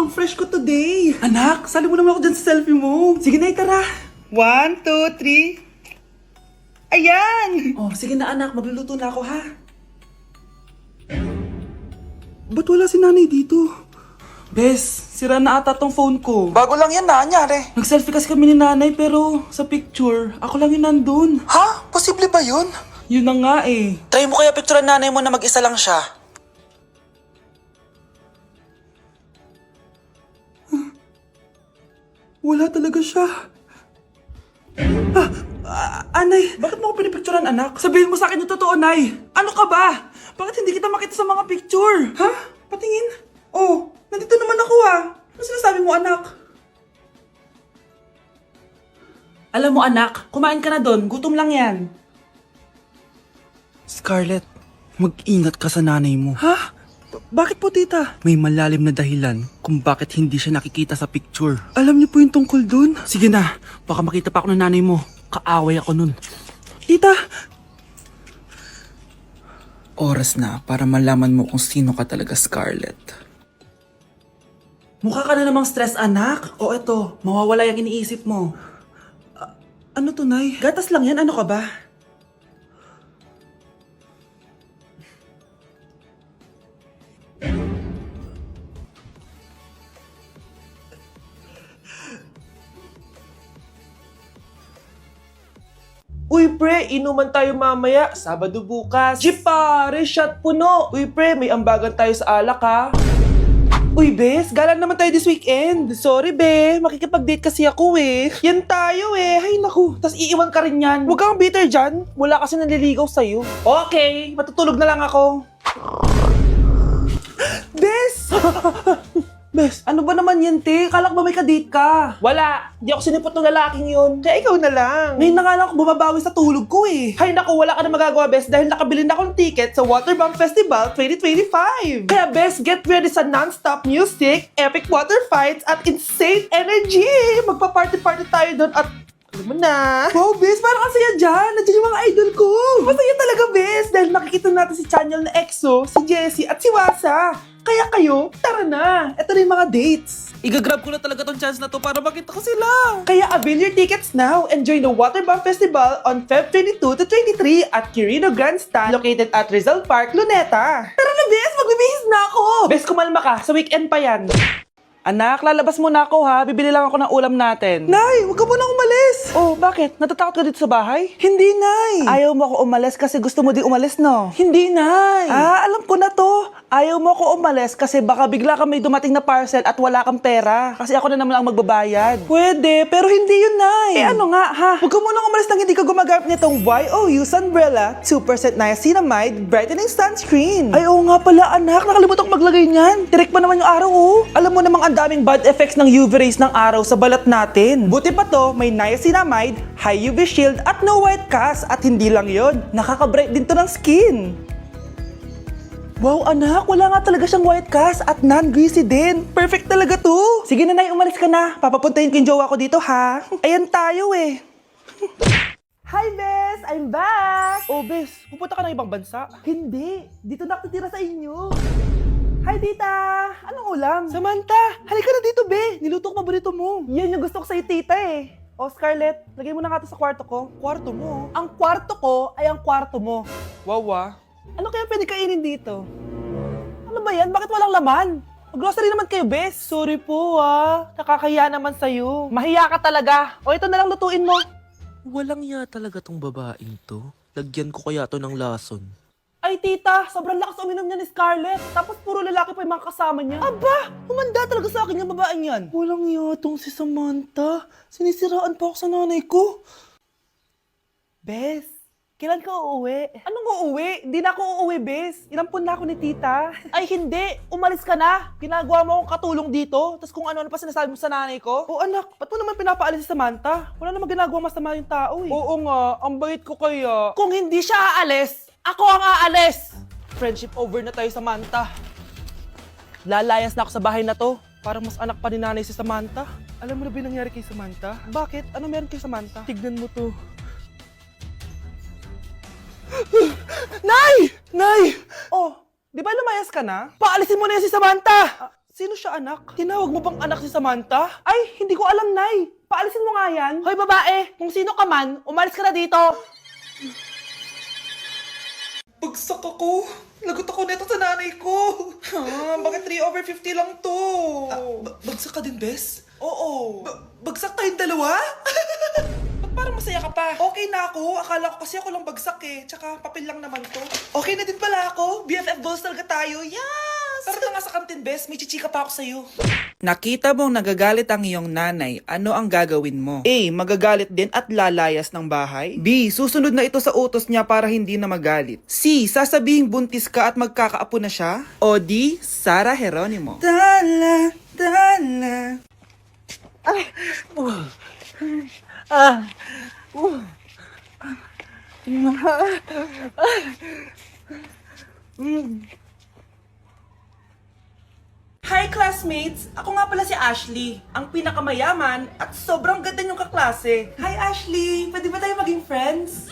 ang fresh ko today. Anak, sali mo naman ako dyan sa selfie mo. Sige na, tara. 1, 2, 3. Ayan! Oh, sige na anak, magluluto na ako ha. Ba't wala si nanay dito? Bes, sira na ata tong phone ko. Bago lang yan, nangyari. Nag-selfie kasi kami ni nanay pero sa picture, ako lang yung nandun. Ha? Posible ba yun? Yun na nga eh. Try mo kaya picturean nanay mo na mag-isa lang siya. Wala talaga siya. Anay, bakit mo ako pinipicturean anak? Sabihin mo sa akin yung totoo, Nay. Ano ka ba? Bakit hindi kita makita sa mga picture? Ha? Patingin? Oh, nandito naman ako ah. Ano sinasabi mo anak? Alam mo anak, kumain ka na doon. Gutom lang yan. Scarlett, mag-ingat ka sa nanay mo. Ha? Bakit po tita? May malalim na dahilan kung bakit hindi siya nakikita sa picture. Alam niyo po yung tungkol doon? Sige na, baka makita pa ako ng nanay mo. Kaaway ako nun. Tita! Oras na para malaman mo kung sino ka talaga, Scarlett. Mukha ka na namang stress anak. O eto, mawawala yung iniisip mo. Ano to, Nay? Gatas lang yan, ano ka ba? Uy pre, inuman tayo mamaya, Sabado bukas. Jeep pare, shot puno. Uy pre, may ambagan tayo sa alak ha. Uy bes, gala naman tayo this weekend. Sorry be, makikipag-date kasi ako eh. Yan tayo eh, hay naku. Tas iiwan ka rin yan. Huwag kang bitter dyan, wala kasi naliligaw sa'yo. Okay, matutulog na lang ako. Bes! Bes, ano ba naman yan, te? Kala ko ba may kadate ka? Wala. Di ako sinipot ng lalaking yun. Kaya ikaw na lang. Ngayon na nga lang ako bumabawi sa tulog ko eh. Hay naku, wala ka na magagawa, Bes, dahil nakabili na akong ticket sa Waterbomb Festival 2025. Kaya, Bes, get ready sa non-stop music, epic water fights, at insane energy. Magpa-party-party tayo doon at alam mo na. Wow, Bes, parang kasaya dyan. Nandiyan yung mga idol ko. Masaya talaga, Bes, dahil makikita natin si Channel na EXO, si Jessie, at si Wasa. Kaya kayo, tara na. Ito na yung mga dates. Igagrab ko na talaga tong chance na to para makita ko sila. Kaya avail your tickets now and join the Waterbomb Festival on Feb 22 to 23 at Quirino Grandstand located at Rizal Park, Luneta. Tara na, Bes! Magbibihis na ako! Bes, kumalma ka. Sa weekend pa yan. Anak, lalabas muna ako ha. Bibili lang ako ng ulam natin. Nay, huwag ka munang umalis. Oh, bakit? Natatakot ka dito sa bahay? Hindi, Nay. Ayaw mo ako umalis kasi gusto mo di umalis, no? Hindi, Nay. Alam ko na to. Ayaw mo ako umalis kasi baka bigla ka may dumating na parcel at wala kang pera. Kasi ako na naman ang magbabayad. Pwede, pero hindi yun, Nay. Ano nga, ha? Huwag ka munang umalis nang hindi ka gumagamit nitong YOU Sunbrella 2% Niacinamide Brightening Sunscreen. Ay, oo nga pala, anak. Nakalimutan ko maglagay niyan. Direk pa naman yung araw, oh. Alam mo namang ang daming bad effects ng UV rays ng araw sa balat natin. Buti pa to, may niacinamide, high UV shield, at no white cast. At hindi lang yon, nakaka-bright din to ng skin. Wow, anak, wala nga talaga siyang white cast at non-greasy din. Perfect talaga to. Sige na, Nay, umalis ka na. Papapuntahin ko yung jowa ko dito, ha? Ayan tayo, eh. Hi, Bes! I'm back! Oh, Bes, pupunta ka ng ibang bansa? Hindi, dito na ako titira sa inyo. Hi, tita! Anong ulam? Samantha, halika na dito, be! Niluto ko paborito mo. Yan yung gusto ko sa'yo, tita, eh. Oh, Scarlett, lagay mo na nga to sa kwarto ko. Kwarto mo? Ang kwarto ko ay ang kwarto mo. Wawa. Ano kaya pwede kainin dito? Ano ba yan? Bakit walang laman? Mag-grocery naman kayo, bes. Sorry po, nakakahiya naman sa'yo. Mahiya ka talaga. O, ito na lang lutuin mo. Walang ya talaga tong babaeng to. Lagyan ko kaya to ng lason. Ay, tita, sobrang lakas uminom niya ni Scarlett. Tapos puro lalaki pa yung mga kasama niya. Aba, humanda talaga sa akin yung babaeng yan. Walang yatong si Samantha. Sinisiraan pa ako sa nanay ko. Bes, kailan ka uuwi? Anong uuwi? Hindi na ako uuwi, Bes. Inampun na ako ni tita. Ay, hindi. Umalis ka na. Ginagawa mo akong katulong dito. Tapos kung ano-ano pa sinasabi mo sa nanay ko. Oh, anak, ba't mo naman pinapaalis si Samantha? Wala naman ginagawa masama yung tao eh. Oo nga, ang bait ko kaya. Kung hindi siya aalis, ako ang aalis! Friendship over na tayo, Samantha. Lalayas na ako sa bahay na to. Parang mas anak pa ni nanay si Samantha. Alam mo na ba yung nangyari kay Samantha? Bakit? Ano meron kay Samantha? Tignan mo to. Nay! Nay! Oh, di ba lumayas ka na? Paalisin mo na yan si Samantha! Sino siya, anak? Tinawag mo bang anak si Samantha? Ay, hindi ko alam, Nay. Paalisin mo nga yan. Hoy, babae. Kung sino ka man, umalis ka na dito. Bagsak ako. Lagot ako neto sa nanay ko. Bakit 3/50 lang to? Bagsak ka din, Bes? Oo. Bagsak tayong dalawa? Ba't parang masaya ka pa? Okay na ako. Akala ko kasi ako lang bagsak eh. Tsaka papel lang naman to. Okay na din pala ako. BFF balls talaga tayo. Yes! Tara ka nga sa kantin, Bes. May chichika pa ako sa'yo. Nakita mong nagagalit ang iyong nanay, ano ang gagawin mo? A. Magagalit din at lalayas ng bahay. B. Susunod na ito sa utos niya para hindi na magalit. C. Sasabihing buntis ka at magkakaapo na siya. O D. Sara Geronimo. Dala, dala. Hi classmates! Ako nga pala si Ashley, ang pinakamayaman at sobrang ganda niyong kaklase. Hi Ashley! Pwede ba tayo maging friends?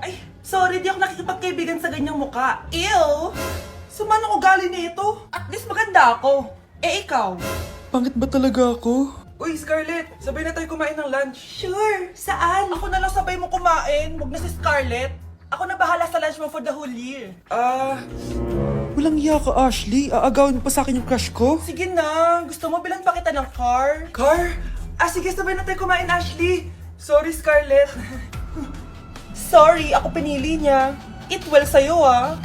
Ay, sorry, di ako nakikipagkaibigan sa ganyang muka. Ew! Sumanong ugali nito. At least maganda ako. Eh ikaw? Pangit ba talaga ako? Uy, Scarlett! Sabay na tayo kumain ng lunch. Sure! Saan? Ako na lang sabay mo kumain. Huwag na si Scarlett. Ako na bahala sa lunch mo for the whole year. Walang iya ka, Ashley. Aagawin pa sa akin yung crush ko. Sige na. Gusto mo bilan pa kita ng car? Car? Sige, sabay na tayo kumain, Ashley. Sorry, Scarlett. Sorry, ako pinili niya. Eat well sa'yo, ah.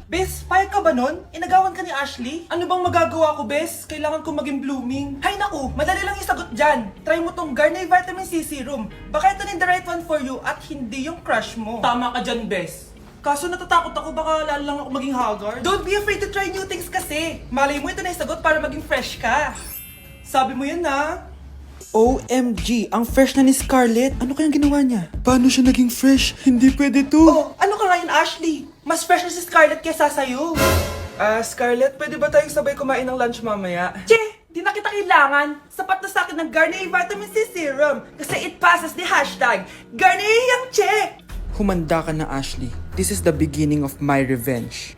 Bes, payag ka ba nun? Inagawan ka ni Ashley? Ano bang magagawa ko, Bes? Kailangan ko maging blooming. Hay naku, madali lang yung sagot dyan. Try mo tong Garnier Vitamin C Serum. Baka ito na the right one for you at hindi yung crush mo. Tama ka dyan, Bes. Kaso natatakot ako, baka lalo lang ako maging haggard. Don't be afraid to try new things kasi. Malay mo ito na yung sagot para maging fresh ka. Sabi mo yan na. OMG, ang fresh na ni Scarlett. Ano kayang ginawa niya? Paano siya naging fresh? Hindi pwede to. Oh, ano ka ngayon, Ashley? Mas fresh na si Scarlett kesa sa'yo. Scarlett, pwede ba tayong sabay kumain ng lunch mamaya? Che, di na kita kailangan. Sapat na sa akin ng Garnier Vitamin C Serum. Kasi it passes the hashtag Garnier yang che. Humanda ka na, Ashley. This is the beginning of my revenge.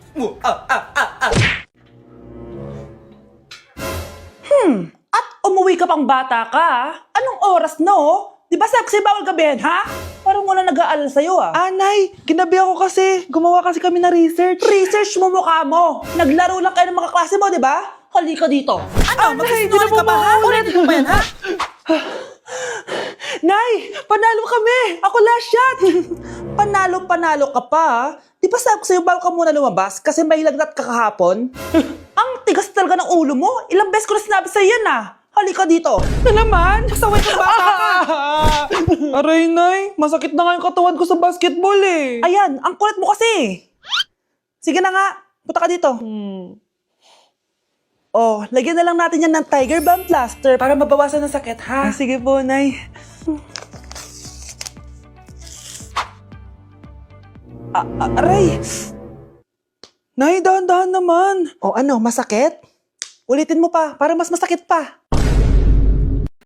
At umuwi ka pang bata ka, anong oras no? Di ba sabi kasi bawal gabihan, ha? Parang wala nag-aalala sa'yo, ah. Nay, ginabi ako kasi. Gumawa kasi kami na research. Research mo mukha mo. Naglaro lang kayo ng mga klase mo, di ba? Halika dito. Ano, magsisinungaling ka pa, ha? Ulitin ko pa yan, ha? Nay, panalo kami! Ako last shot! Panalo ka pa, ah. Di ba sabi ko sa'yo bawal ka muna lumabas kasi may lagnat ka kahapon? Ang tigas talaga ng ulo mo. Ilang beses ko na sinabi sa'yo yan, ah. Halika dito. Na naman? Pasaway kang bata ka! Aray, Nay. Masakit na nga yung katawan ko sa basketball, eh. Ayan, ang kulit mo kasi. Sige na nga, punta ka dito. Oh, lagyan na lang natin yan ng Tiger Balm plaster Para mabawasan ng sakit, ha? sige po, Nay. Aray! Nay, dahan-dahan naman. O ano, masakit? Ulitin mo pa, para mas masakit pa.